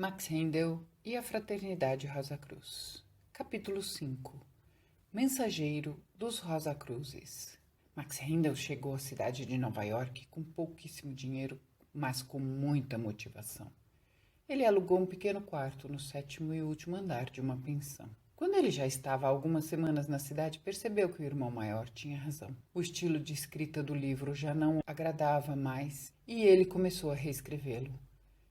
Max Rendel e a Fraternidade Rosa Cruz. Capítulo 5. Mensageiro dos Rosa Cruzes. Max Rendel chegou à cidade de Nova York com pouquíssimo dinheiro, mas com muita motivação. Ele alugou um pequeno quarto no 7º e último andar de uma pensão. Quando ele já estava há algumas semanas na cidade, percebeu que o irmão maior tinha razão. O estilo de escrita do livro já não o agradava mais e ele começou a reescrevê-lo.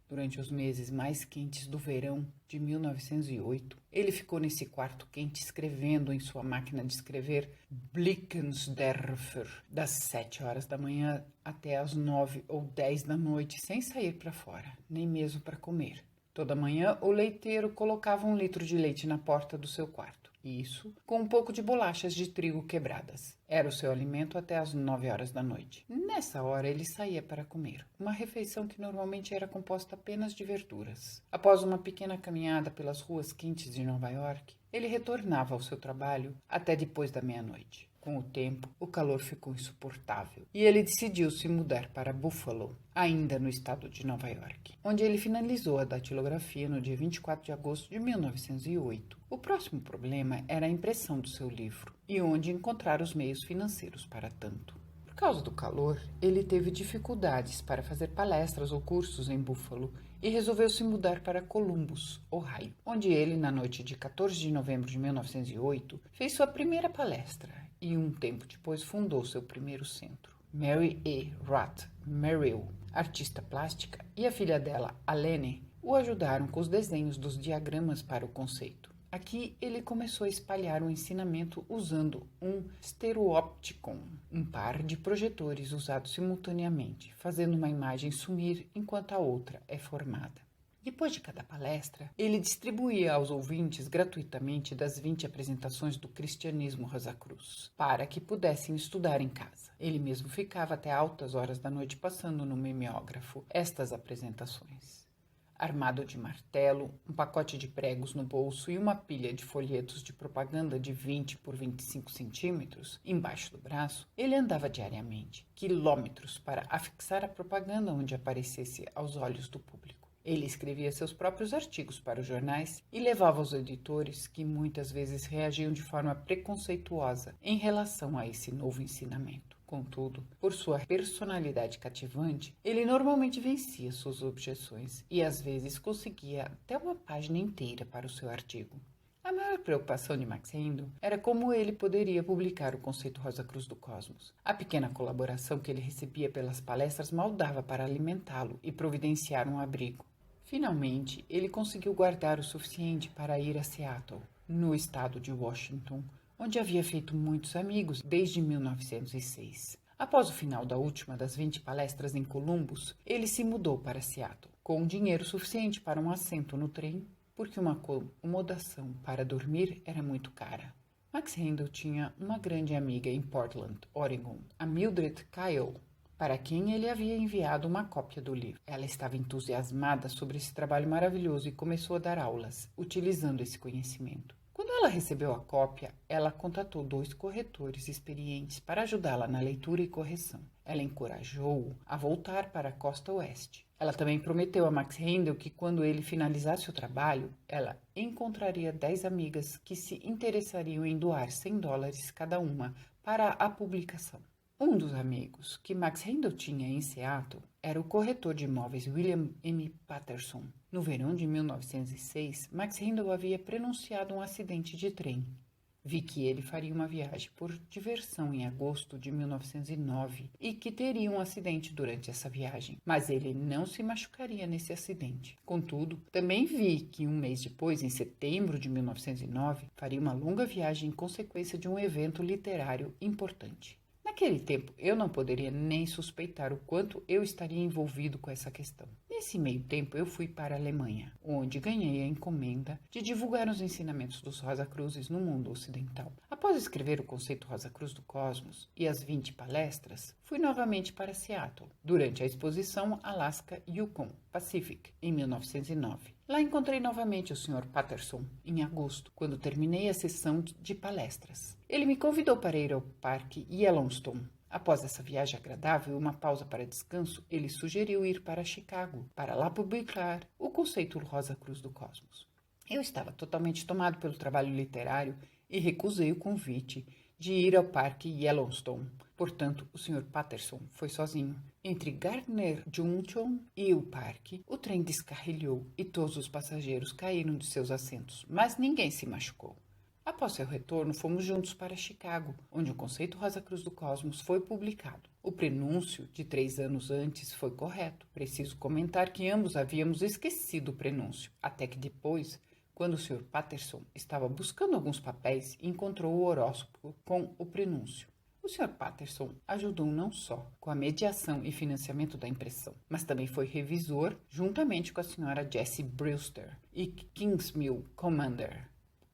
Durante os meses mais quentes do verão de 1908, ele ficou nesse quarto quente escrevendo em sua máquina de escrever Blickensderfer, das 7 horas da manhã até as 9 ou 10 da noite, sem sair para fora, nem mesmo para comer. Toda manhã, o leiteiro colocava 1 litro de leite na porta do seu quarto. Isso com um pouco de bolachas de trigo quebradas. Era o seu alimento até as 9 horas da noite. Nessa hora, ele saía para comer, uma refeição que normalmente era composta apenas de verduras. Após uma pequena caminhada pelas ruas quentes de Nova York, ele retornava ao seu trabalho até depois da meia-noite. Com o tempo, o calor ficou insuportável e ele decidiu se mudar para Buffalo, ainda no estado de Nova York, onde ele finalizou a datilografia no dia 24 de agosto de 1908. O próximo problema era a impressão do seu livro e onde encontrar os meios financeiros para tanto. Por causa do calor, ele teve dificuldades para fazer palestras ou cursos em Buffalo e resolveu se mudar para Columbus, Ohio, onde ele, na noite de 14 de novembro de 1908, fez sua primeira palestra e um tempo depois fundou seu primeiro centro. Mary E. Roth Merrill, artista plástica, e a filha dela, Alene, o ajudaram com os desenhos dos diagramas para o conceito. Aqui ele começou a espalhar o ensinamento usando um stereopticon, um par de projetores usados simultaneamente, fazendo uma imagem sumir enquanto a outra é formada. Depois de cada palestra, ele distribuía aos ouvintes gratuitamente das 20 apresentações do cristianismo Rosa Cruz, para que pudessem estudar em casa. Ele mesmo ficava até altas horas da noite passando no mimeógrafo estas apresentações. Armado de martelo, um pacote de pregos no bolso e uma pilha de folhetos de propaganda de 20 por 25 centímetros embaixo do braço, ele andava diariamente, quilômetros, para afixar a propaganda onde aparecesse aos olhos do público. Ele escrevia seus próprios artigos para os jornais e levava aos editores, que muitas vezes reagiam de forma preconceituosa em relação a esse novo ensinamento. Contudo, por sua personalidade cativante, ele normalmente vencia suas objeções e às vezes conseguia até uma página inteira para o seu artigo. A maior preocupação de Max Rendel era como ele poderia publicar o conceito Rosa Cruz do Cosmos. A pequena colaboração que ele recebia pelas palestras mal dava para alimentá-lo e providenciar um abrigo. Finalmente, ele conseguiu guardar o suficiente para ir a Seattle, no estado de Washington, onde havia feito muitos amigos desde 1906. Após o final da última das 20 palestras em Columbus, ele se mudou para Seattle, com dinheiro suficiente para um assento no trem, porque uma acomodação para dormir era muito cara. Max Rendel tinha uma grande amiga em Portland, Oregon, a Mildred Kyle, para quem ele havia enviado uma cópia do livro. Ela estava entusiasmada sobre esse trabalho maravilhoso e começou a dar aulas, utilizando esse conhecimento. Quando ela recebeu a cópia, ela contatou 2 corretores experientes para ajudá-la na leitura e correção. Ela encorajou-o a voltar para a costa oeste. Ela também prometeu a Max Rendel que quando ele finalizasse o trabalho, ela encontraria 10 amigas que se interessariam em doar $100 cada uma para a publicação. Um dos amigos que Max Rendel tinha em Seattle era o corretor de imóveis William M. Patterson. No verão de 1906, Max Rendel havia prenunciado um acidente de trem. Vi que ele faria uma viagem por diversão em agosto de 1909 e que teria um acidente durante essa viagem, mas ele não se machucaria nesse acidente. Contudo, também vi que um mês depois, em setembro de 1909, faria uma longa viagem em consequência de um evento literário importante. Naquele tempo, eu não poderia nem suspeitar o quanto eu estaria envolvido com essa questão. Nesse meio tempo, eu fui para a Alemanha, onde ganhei a encomenda de divulgar os ensinamentos dos Rosa Cruzes no mundo ocidental. Após escrever o conceito Rosa Cruz do Cosmos e as 20 palestras, fui novamente para Seattle, durante a exposição Alaska Yukon Pacific, em 1909. Lá encontrei novamente o Sr. Patterson, em agosto, quando terminei a sessão de palestras. Ele me convidou para ir ao Parque Yellowstone, Após essa viagem agradável e uma pausa para descanso, ele sugeriu ir para Chicago, para lá publicar o conceito Rosa Cruz do Cosmos. Eu estava totalmente tomado pelo trabalho literário e recusei o convite de ir ao Parque Yellowstone. Portanto, o Sr. Patterson foi sozinho. Entre Gardner Junction e o parque, o trem descarrilhou e todos os passageiros caíram de seus assentos, mas ninguém se machucou. Após seu retorno, fomos juntos para Chicago, onde o conceito Rosa Cruz do Cosmos foi publicado. O prenúncio de 3 anos antes foi correto. Preciso comentar que ambos havíamos esquecido o prenúncio, até que depois, quando o Sr. Patterson estava buscando alguns papéis, encontrou o horóscopo com o prenúncio. O Sr. Patterson ajudou não só com a mediação e financiamento da impressão, mas também foi revisor juntamente com a Sra. Jessie Brewster e Kingsmill Commander.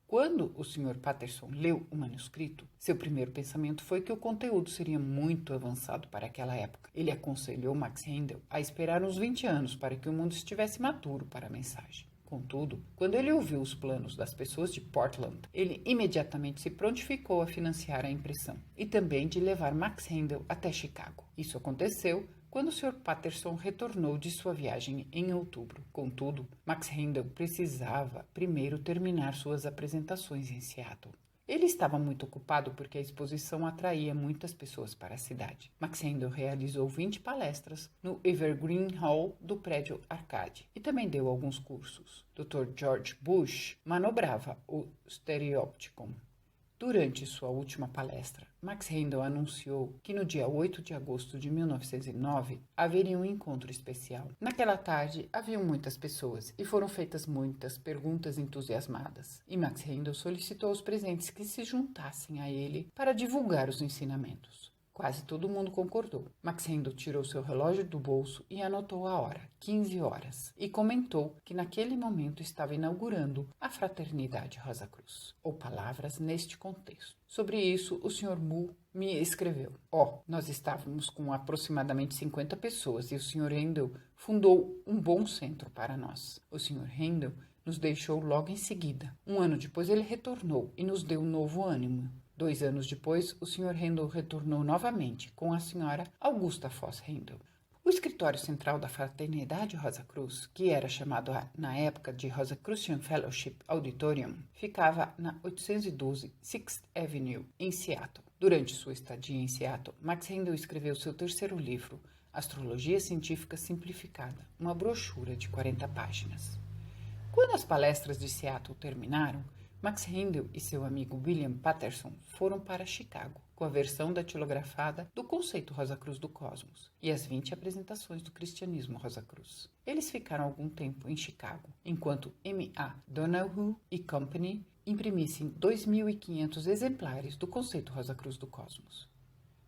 Quando o Sr. Patterson leu o manuscrito, seu primeiro pensamento foi que o conteúdo seria muito avançado para aquela época. Ele aconselhou Max Handel a esperar uns 20 anos para que o mundo estivesse maduro para a mensagem. Contudo, quando ele ouviu os planos das pessoas de Portland, ele imediatamente se prontificou a financiar a impressão e também de levar Max Handel até Chicago. Isso aconteceu quando o Sr. Patterson retornou de sua viagem em outubro. Contudo, Max Handel precisava primeiro terminar suas apresentações em Seattle. Ele estava muito ocupado porque a exposição atraía muitas pessoas para a cidade. Max Handel realizou 20 palestras no Evergreen Hall do prédio Arcade e também deu alguns cursos. Dr. George Bush manobrava o Stereopticon. Durante sua última palestra, Max Handel anunciou que no dia 8 de agosto de 1909 haveria um encontro especial. Naquela tarde, haviam muitas pessoas e foram feitas muitas perguntas entusiasmadas. E Max Handel solicitou aos presentes que se juntassem a ele para divulgar os ensinamentos. Quase todo mundo concordou. Max Handel tirou seu relógio do bolso e anotou a hora, 15 horas, e comentou que naquele momento estava inaugurando a Fraternidade Rosa Cruz, ou palavras neste contexto. Sobre isso, o Sr. Mu me escreveu. Nós estávamos com aproximadamente 50 pessoas e o Sr. Handel fundou um bom centro para nós. O Sr. Handel nos deixou logo em seguida. Um ano depois ele retornou e nos deu um novo ânimo. 2 anos depois, o Sr. Handel retornou novamente com a Sra. Augusta Foss Handel. O escritório central da Fraternidade Rosa Cruz, que era chamado na época de Rosicrucian Fellowship Auditorium, ficava na 812 Sixth Avenue, em Seattle. Durante sua estadia em Seattle, Max Handel escreveu seu terceiro livro, Astrologia Científica Simplificada, uma brochura de 40 páginas. Quando as palestras de Seattle terminaram, Max Handel e seu amigo William Patterson foram para Chicago, com a versão datilografada do conceito Rosa Cruz do Cosmos e as 20 apresentações do cristianismo Rosa Cruz. Eles ficaram algum tempo em Chicago, enquanto M.A. Donahue e Company imprimissem 2.500 exemplares do conceito Rosa Cruz do Cosmos.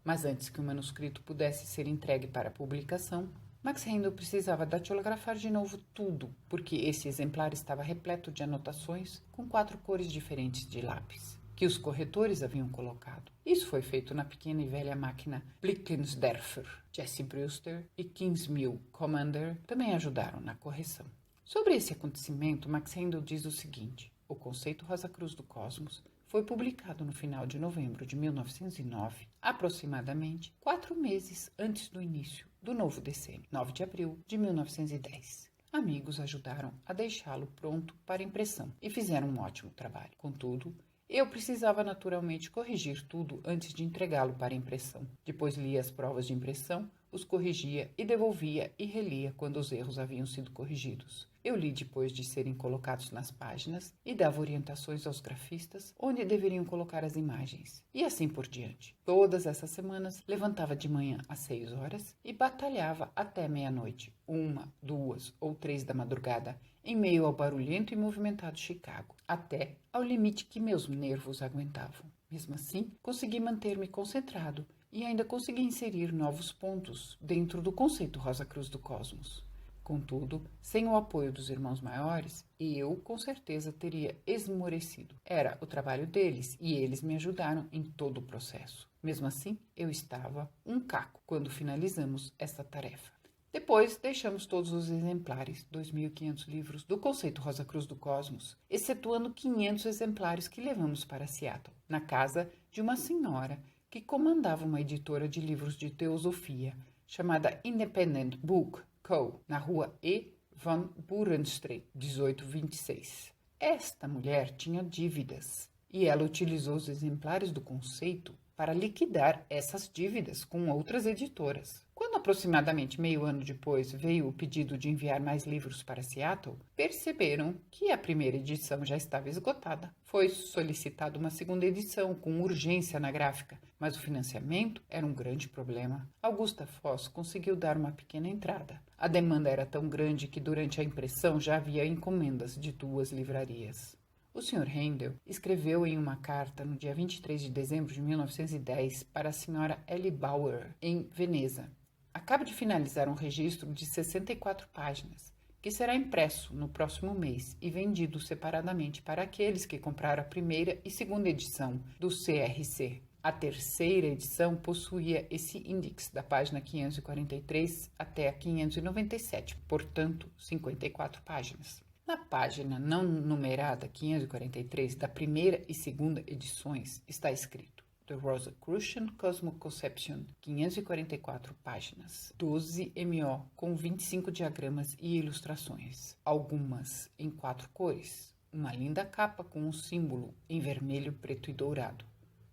Mas antes que o manuscrito pudesse ser entregue para publicação, Max Handel precisava datilografar de novo tudo, porque esse exemplar estava repleto de anotações com 4 cores diferentes de lápis, que os corretores haviam colocado. Isso foi feito na pequena e velha máquina Blickensderfer. Jessie Brewster e Kingsmill Commander também ajudaram na correção. Sobre esse acontecimento, Max Handel diz o seguinte: o conceito Rosa Cruz do Cosmos foi publicado no final de novembro de 1909, aproximadamente 4 meses antes do início do novo decênio, 9 de abril de 1910. Amigos ajudaram a deixá-lo pronto para impressão e fizeram um ótimo trabalho. Contudo, eu precisava naturalmente corrigir tudo antes de entregá-lo para impressão. Depois lia as provas de impressão, os corrigia e devolvia e relia quando os erros haviam sido corrigidos. Eu li depois de serem colocados nas páginas e dava orientações aos grafistas onde deveriam colocar as imagens, e assim por diante. Todas essas semanas, levantava de manhã às 6 horas e batalhava até meia-noite, 1, 2 ou 3 da madrugada, em meio ao barulhento e movimentado Chicago, até ao limite que meus nervos aguentavam. Mesmo assim, consegui manter-me concentrado e ainda consegui inserir novos pontos dentro do conceito Rosa Cruz do Cosmos. Contudo, sem o apoio dos irmãos maiores, eu com certeza teria esmorecido. Era o trabalho deles e eles me ajudaram em todo o processo. Mesmo assim, eu estava um caco quando finalizamos esta tarefa. Depois, deixamos todos os exemplares, 2.500 livros, do conceito Rosa Cruz do Cosmos, excetuando 500 exemplares que levamos para Seattle, na casa de uma senhora que comandava uma editora de livros de teosofia chamada Independent Book Co., na rua E. van Burenstraat, 1826. Esta mulher tinha dívidas e ela utilizou os exemplares do conceito para liquidar essas dívidas com outras editoras. Quando aproximadamente meio ano depois veio o pedido de enviar mais livros para Seattle, perceberam que a primeira edição já estava esgotada. Foi solicitada uma segunda edição com urgência na gráfica, mas o financiamento era um grande problema. Augusta Foss conseguiu dar uma pequena entrada. A demanda era tão grande que durante a impressão já havia encomendas de 2 livrarias. O Sr. Handel escreveu em uma carta no dia 23 de dezembro de 1910 para a Sra. Ellie Bauer, em Veneza. Acabo de finalizar um registro de 64 páginas, que será impresso no próximo mês e vendido separadamente para aqueles que compraram a primeira e segunda edição do CRC. A terceira edição possuía esse índice da página 543 até a 597, portanto, 54 páginas. Na página não numerada 543 da primeira e segunda edições está escrito The Rosicrucian Cosmoconception, 544 páginas, 12 MO com 25 diagramas e ilustrações, algumas em 4 cores, uma linda capa com um símbolo em vermelho, preto e dourado,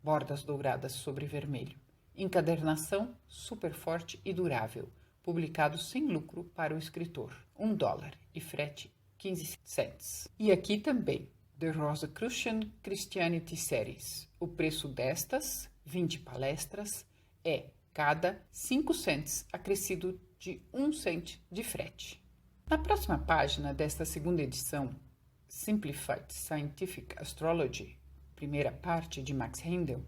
bordas douradas sobre vermelho, encadernação super forte e durável, publicado sem lucro para o escritor, $1 e frete 15 cents. E aqui também, The Rosicrucian Christianity Series. O preço destas 20 palestras é cada 5 cents, acrescido de 1 cent de frete. Na próxima página desta segunda edição, Simplified Scientific Astrology, primeira parte de Max Handel,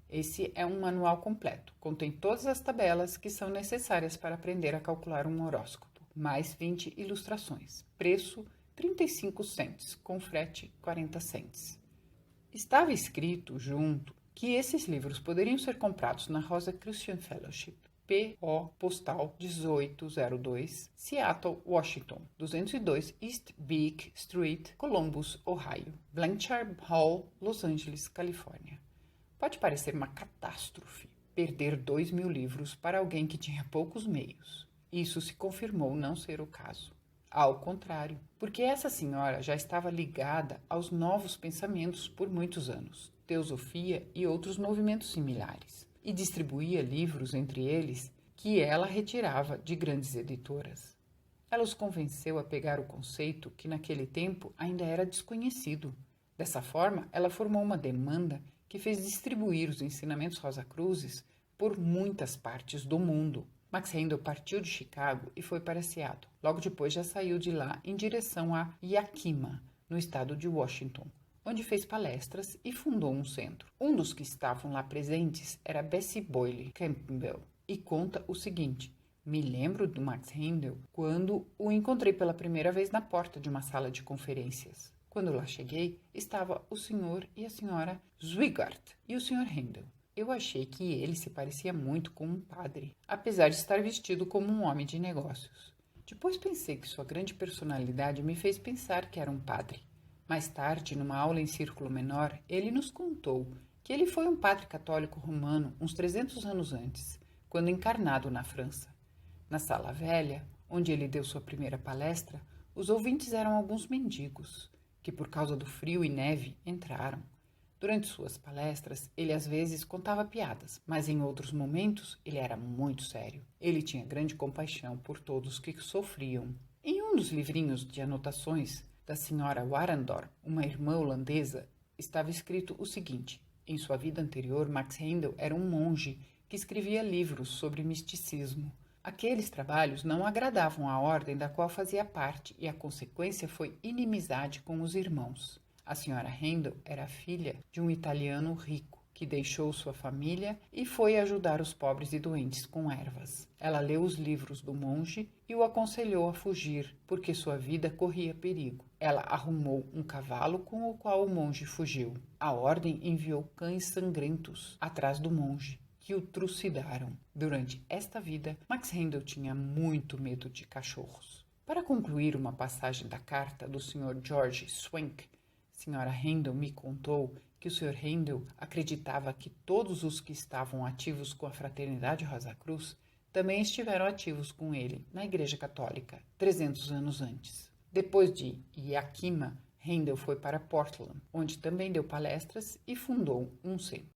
esse é um manual completo. Contém todas as tabelas que são necessárias para aprender a calcular um horóscopo, mais 20 ilustrações. Preço 35 cents, com frete 40 cents. Estava escrito junto que esses livros poderiam ser comprados na Rosicrucian Fellowship, P.O. Postal 1802, Seattle, Washington, 202 East Beak Street, Columbus, Ohio, Blanchard Hall, Los Angeles, Califórnia. Pode parecer uma catástrofe perder 2.000 livros para alguém que tinha poucos meios. Isso se confirmou não ser o caso. Ao contrário, porque essa senhora já estava ligada aos novos pensamentos por muitos anos, teosofia e outros movimentos similares, e distribuía livros entre eles que ela retirava de grandes editoras. Ela os convenceu a pegar o conceito que naquele tempo ainda era desconhecido. Dessa forma, ela formou uma demanda que fez distribuir os ensinamentos Rosacruzes por muitas partes do mundo. Max Handel partiu de Chicago e foi para Seattle. Logo depois já saiu de lá em direção a Yakima, no estado de Washington, onde fez palestras e fundou um centro. Um dos que estavam lá presentes era Bessie Boyle Campbell e conta o seguinte: me lembro do Max Handel quando o encontrei pela primeira vez na porta de uma sala de conferências. Quando lá cheguei, estava o senhor e a senhora Zwigart e o senhor Handel. Eu achei que ele se parecia muito com um padre, apesar de estar vestido como um homem de negócios. Depois pensei que sua grande personalidade me fez pensar que era um padre. Mais tarde, numa aula em círculo menor, ele nos contou que ele foi um padre católico romano uns 300 anos antes, quando encarnado na França. Na sala velha, onde ele deu sua primeira palestra, os ouvintes eram alguns mendigos, que por causa do frio e neve entraram. Durante suas palestras, ele às vezes contava piadas, mas em outros momentos ele era muito sério. Ele tinha grande compaixão por todos que sofriam. Em um dos livrinhos de anotações da senhora Warendorp, uma irmã holandesa, estava escrito o seguinte: em sua vida anterior, Max Handel era um monge que escrevia livros sobre misticismo. Aqueles trabalhos não agradavam à ordem da qual fazia parte e a consequência foi inimizade com os irmãos. A senhora Handel era filha de um italiano rico que deixou sua família e foi ajudar os pobres e doentes com ervas. Ela leu os livros do monge e o aconselhou a fugir, porque sua vida corria perigo. Ela arrumou um cavalo com o qual o monge fugiu. A ordem enviou cães sangrentos atrás do monge, que o trucidaram. Durante esta vida, Max Handel tinha muito medo de cachorros. Para concluir uma passagem da carta do Sr. George Swank, Sra. Handel me contou que o Sr. Handel acreditava que todos os que estavam ativos com a Fraternidade Rosa Cruz também estiveram ativos com ele na Igreja Católica 300 anos antes. Depois de Yakima, Handel foi para Portland, onde também deu palestras e fundou um centro.